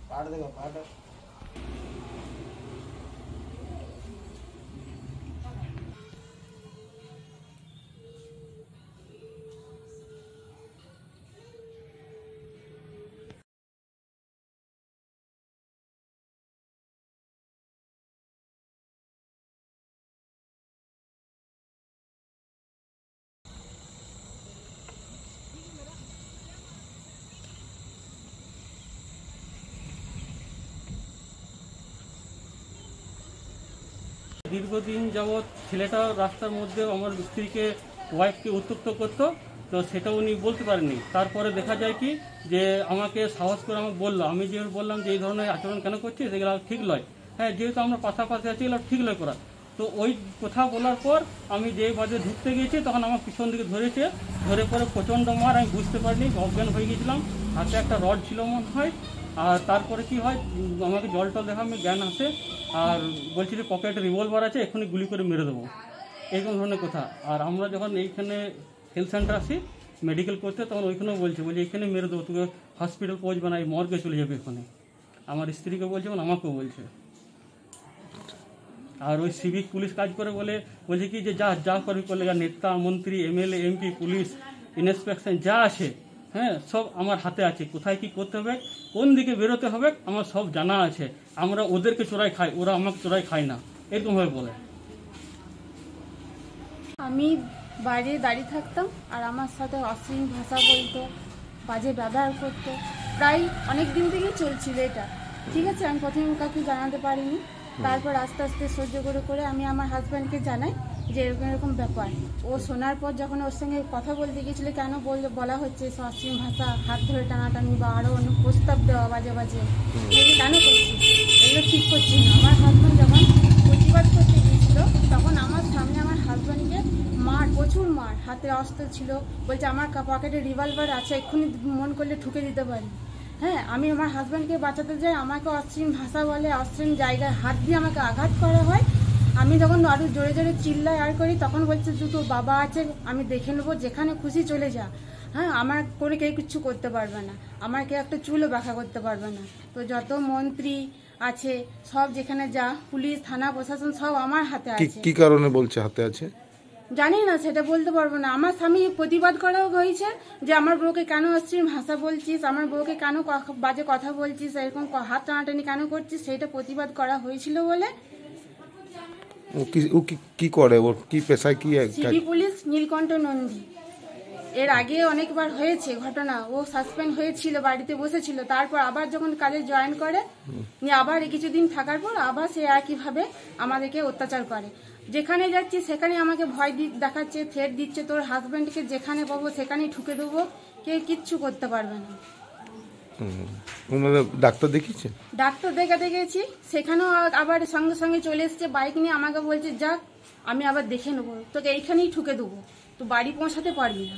पाट देगा पाट দীর্ঘদিন যাবৎ ছেলেটা রাস্তার মধ্যে আমার স্ত্রীকে ওয়াইফকে উত্ত্যক্ত করতো, তো সেটা উনি বলতে পারেননি। তারপরে দেখা যায় কি যে আমাকে সাহস করে আমাকে বললো, আমি যেহেতু বললাম যে এই ধরনের আচরণ কেন করছিস, এগুলো ঠিক নয়। হ্যাঁ, যেহেতু আমরা পাশাপাশি আছি, এগুলো ঠিক নয় করা। তো ওই কথা বলার পর আমি যে বাজে ঢুকতে গিয়েছি, তখন আমার পিছন দিকে ধরেছে, ধরে পরে প্রচণ্ড মার। আমি বুঝতে পারিনি, অজ্ঞান হয়ে গেছিলাম। হাতে একটা রড ছিল মনে হয়। আর তারপরে কি হয়, আমাকে জল টল দেখা আমি জ্ঞান আসে, আর বলছি যে পকেটে রিভলভার আছে, এখনই গুলি করে মেরে দেবো, এইরকম ধরনের কথা। আর আমরা যখন এইখানে হেলথ সেন্টার আসি মেডিকেল করতে, তখন ওইখানেও বলছে এখানে মেরে দেবো, তোকে হসপিটাল পৌঁছবে না, এই মর্গে চলে যাবে এখানে। আমার স্ত্রীকে বলছে এবং আমাকেও বলছে। আর ওই সিভিক পুলিশ কাজ করে বলছে কি যে যা যা করবি করলে, নেতা মন্ত্রী এমএলএ এমপি পুলিশ ইন্সপেকশন যা আছে, হ্যাঁ সব আমার হাতে আছে। কোথায় কি করতে হবে, কোন দিকে বেরোতে হবে, আমার সব জানা আছে। আমরা ওদেরকে চোরাই খাই, ওরা আমাকে চোরাই খায় না, এরকমভাবে বলে। আমি বাইরে দাঁড়িয়ে থাকতাম, আর আমার সাথে অশ্লীল ভাষা বলতো, বাজে ব্যবহার করতো। প্রায় অনেক দিন থেকেই চলছিল এটা, ঠিক আছে। আমি প্রথমে কাউকে জানাতে পারিনি, তারপর আস্তে আস্তে সহ্য করে করে আমি আমার হাজব্যান্ডকে জানাই যে এরকম এরকম ব্যাপার। ও শোনার পর যখন ওর সঙ্গে কথা বলতে গিয়েছিল, কেন বলা হচ্ছে অশ্লীল ভাষা, হাত ধরে টানাটানি বা আরও অন্য প্রস্তাব দেওয়া বাজে বাজে, এগুলো কেন করছি, এগুলো ঠিক করছি না। আমার হাজব্যান্ড যখন প্রতিবাদ করতে গিয়েছিল, তখন আমার সামনে আমার হাজব্যান্ডকে মার, প্রচুর মার, হাতে অস্ত্র ছিল, বলছে আমার পকেটে রিভলভার আছে, এক্ষুনি মন করলে ঠুকে দিতে পারি। হ্যাঁ, আমি আমার হাজব্যান্ডকে বাঁচাতে যাই, আমাকে অশ্লীল ভাষা বলে, অশ্লীল জায়গায় হাত দিয়ে আমাকে আঘাত করা হয়। আমি যখন আরও জোরে জোরে চিল্লাই আর করি, তখন বলছে তোর বাবা আছে, আমি দেখে নেবো, যেখানে খুশি চলে যা। হ্যাঁ, আমার করে কেউ কিচ্ছু করতে পারবে না, আমার কেউ একটা চুলও ব্যাখ্যা করতে পারবে না। তো যত মন্ত্রী আছে সব, যেখানে যা পুলিশ থানা প্রশাসন সব আমার হাতে আছে। কি কারণে বলছে হাতে আছে জানি না, সেটা বলতে পারবো না। আমার স্বামী প্রতিবাদ করাও হয়েছে যে আমার বউকে কেন অশ্লীল ভাষা বলছিস, আমার বউকে কেন বাজে কথা বলছিস, এরকম হাত টানাটানি কেন করছিস, সেটা প্রতিবাদ করা হয়েছিল বলে। ও কি করে, ওর কি পেশায়, কি সিটি পুলিশ নীলকণ্ঠ নন্দী। এর আগে অনেকবার হয়েছে ঘটনা, ও সাসপেন্ড হয়েছিল, বাড়িতে বসেছিল, তারপর আবার যখন কাজে জয়েন করে, আবার কিছুদিন থাকার পর আবার সে একইভাবে আমাদেরকে অত্যাচার করে। যেখানে যাচ্ছি সেখানে আমাকে ভয় দেখাচ্ছে, থ্রেট দিচ্ছে, তোর হাজব্যান্ডকে যেখানে পাবো সেখানেই ঠুকে দেবো, কেউ কিচ্ছু করতে পারবে না। ডাক্তার দেখিয়েছে, ডাক্তার দেখাতে গেছি, সেখানেও আবার সঙ্গে সঙ্গে চলে এসছে বাইক নিয়ে, আমাকে বলছে যাক আমি আবার দেখে নেবো, তোকে এইখানেই ঠুকে দেবো, তো বাড়ি পৌঁছাতে পারবি না।